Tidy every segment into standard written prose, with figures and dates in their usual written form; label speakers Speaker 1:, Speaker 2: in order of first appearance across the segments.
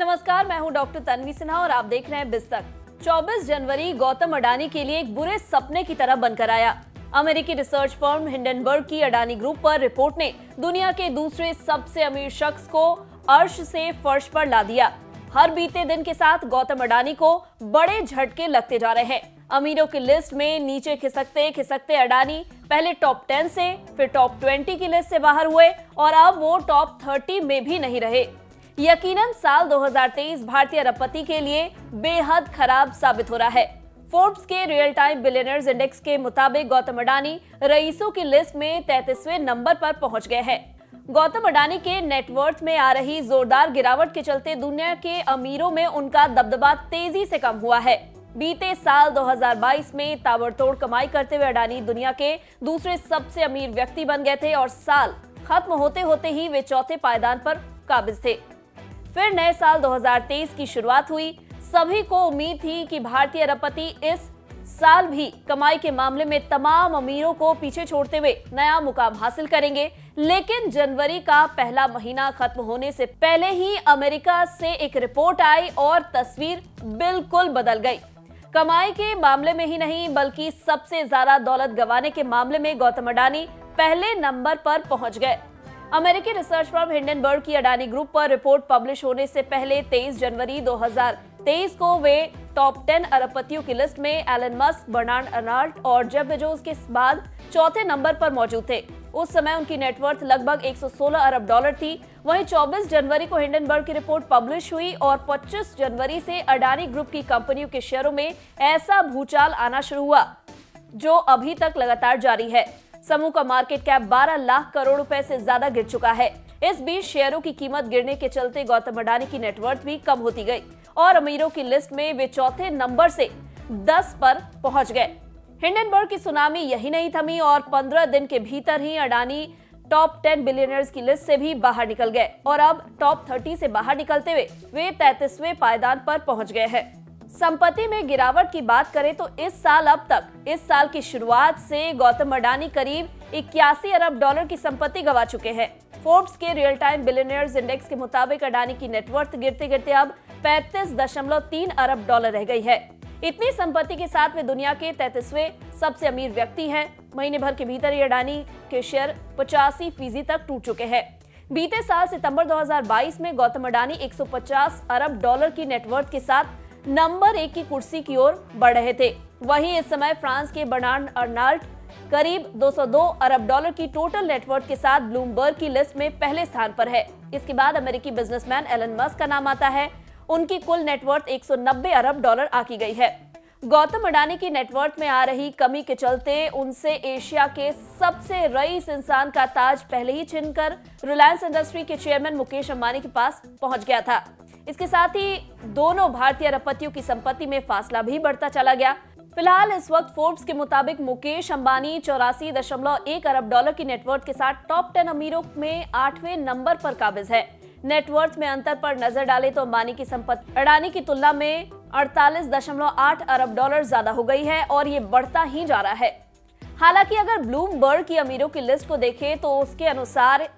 Speaker 1: नमस्कार, मैं हूं डॉक्टर तन्वी सिन्हा और आप देख रहे हैं बिज तक। 24 जनवरी गौतम अडानी के लिए एक बुरे सपने की तरह बनकर आया। अमेरिकी रिसर्च फर्म हिंडनबर्ग की अडानी ग्रुप पर रिपोर्ट ने दुनिया के दूसरे सबसे अमीर शख्स को अर्श से फर्श पर ला दिया। हर बीते दिन के साथ गौतम अडानी को बड़े झटके लगते जा रहे हैं। अमीरों की लिस्ट में नीचे खिसकते खिसकते अडानी पहले टॉप 10 से, फिर टॉप 20 की लिस्ट से बाहर हुए और अब वो टॉप 30 में भी नहीं रहे। यकीनन साल 2023 भारतीय अरबपति के लिए बेहद खराब साबित हो रहा है। फोर्ब्स के रियल टाइम बिलियनर्स इंडेक्स के मुताबिक गौतम अडानी रईसों की लिस्ट में 33वें नंबर पर पहुंच गए हैं। गौतम अडानी के नेटवर्थ में आ रही जोरदार गिरावट के चलते दुनिया के अमीरों में उनका दबदबा तेजी से कम हुआ है। बीते साल 2022 में ताबड़तोड़ कमाई करते हुए अडानी दुनिया के दूसरे सबसे अमीर व्यक्ति बन गए थे और साल खत्म होते होते ही वे चौथे पायदान पर काबिज थे। फिर नए साल 2023 की शुरुआत हुई। सभी को उम्मीद थी कि भारतीय अरबपति इस साल भी कमाई के मामले में तमाम अमीरों को पीछे छोड़ते हुए नया मुकाम हासिल करेंगे, लेकिन जनवरी का पहला महीना खत्म होने से पहले ही अमेरिका से एक रिपोर्ट आई और तस्वीर बिल्कुल बदल गई। कमाई के मामले में ही नहीं बल्कि सबसे ज्यादा दौलत गंवाने के मामले में गौतम अडानी पहले नंबर पर पहुंच गए। अमेरिकी रिसर्च फर्म हिंडनबर्ग की अडानी ग्रुप पर रिपोर्ट पब्लिश होने से पहले 23 जनवरी 2023 को वे टॉप 10 अरबपतियों की लिस्ट में एलन मस्क, बर्नार्ड अर्नाल्ड और जेफ बेजोस के बाद चौथे नंबर पर मौजूद थे। उस समय उनकी नेटवर्थ लगभग 116 अरब डॉलर थी। वहीं 24 जनवरी को हिंडनबर्ग की रिपोर्ट पब्लिश हुई और 25 जनवरी से अडानी ग्रुप की कंपनियों के शेयरों में ऐसा भूचाल आना शुरू हुआ जो अभी तक लगातार जारी है। समूह का मार्केट कैप 12 लाख करोड़ रुपए से ज्यादा गिर चुका है। इस बीच शेयरों की कीमत गिरने के चलते गौतम अडानी की नेटवर्थ भी कम होती गई और अमीरों की लिस्ट में वे चौथे नंबर से 10 पर पहुंच गए। हिंडनबर्ग की सुनामी यही नहीं थमी और 15 दिन के भीतर ही अडानी टॉप 10 बिलियनर्स की लिस्ट से भी बाहर निकल गए और अब टॉप 30 से बाहर निकलते हुए वे 33वें पायदान पर पहुंच गए हैं। संपत्ति में गिरावट की बात करें तो इस साल अब तक इस साल की शुरुआत से गौतम अडानी करीब 81 अरब डॉलर की संपत्ति गंवा चुके हैं। फोर्ब्स के रियल टाइम बिलियनर्स इंडेक्स के मुताबिक अडानी की नेटवर्थ गिरते गिरते अब 35.3 अरब डॉलर रह गई है। इतनी संपत्ति के साथ वे दुनिया के 33वें सबसे अमीर व्यक्ति हैं। महीने भर के भीतर ही अडानी के शेयर 85% तक टूट चुके हैं। बीते साल सितंबर 2022 में गौतम अडानी 150 अरब डॉलर की नेटवर्थ के साथ नंबर 1 की कुर्सी की ओर बढ़ रहे थे। वहीं इस समय फ्रांस के बर्नार्ड अर्नाल्ड करीब 202 अरब डॉलर की टोटल नेटवर्थ के साथ ब्लूमबर्ग की लिस्ट में पहले स्थान पर है। इसके बाद अमेरिकी बिजनेसमैन एलन मस्क का नाम आता है। उनकी कुल नेटवर्थ 190 अरब डॉलर आकी गई है। गौतम अडानी की नेटवर्थ में आ रही कमी के चलते उनसे एशिया के सबसे रईस इंसान का ताज पहले ही छीनकर रिलायंस इंडस्ट्री के चेयरमैन मुकेश अंबानी के पास पहुंच गया था। इसके साथ ही दोनों भारतीय अरबपतियों की संपत्ति में फासला भी बढ़ता चला गया। फिलहाल इस वक्त फोर्ब्स के मुताबिक मुकेश अंबानी 84.1 अरब डॉलर की नेटवर्थ के साथ टॉप 10 अमीरों में 8वें नंबर पर काबिज है। नेटवर्थ में अंतर पर नजर डालें तो अंबानी की संपत्ति अडानी की तुलना में 48.8 अरब डॉलर ज्यादा हो गई है और ये बढ़ता ही जा रहा है। हालांकि अगर ब्लूमबर्ग की अमीरों की लिस्ट को देखें तो उसके अनुसार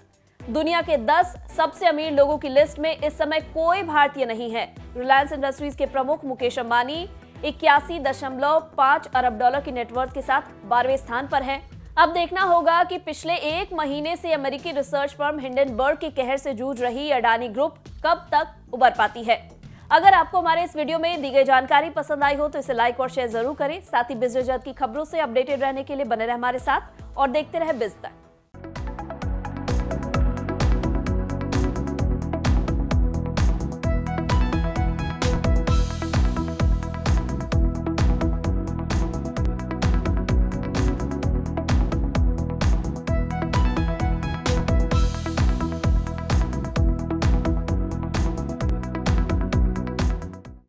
Speaker 1: दुनिया के 10 सबसे अमीर लोगों की लिस्ट में इस समय कोई भारतीय नहीं है। रिलायंस इंडस्ट्रीज के प्रमुख मुकेश अंबानी 81.5 अरब डॉलर की नेटवर्थ के साथ 12वें स्थान पर हैं। अब देखना होगा कि पिछले एक महीने से अमेरिकी रिसर्च फर्म हिंडनबर्ग के कहर से जूझ रही अडानी ग्रुप कब तक उबर पाती है। अगर आपको हमारे इस वीडियो में दी गई जानकारी पसंद आई हो तो इसे लाइक और शेयर जरूर करें। साथ ही बिजनेस जगत की खबरों से अपडेटेड रहने के लिए बने रहे हमारे साथ और देखते रहे बिज तक।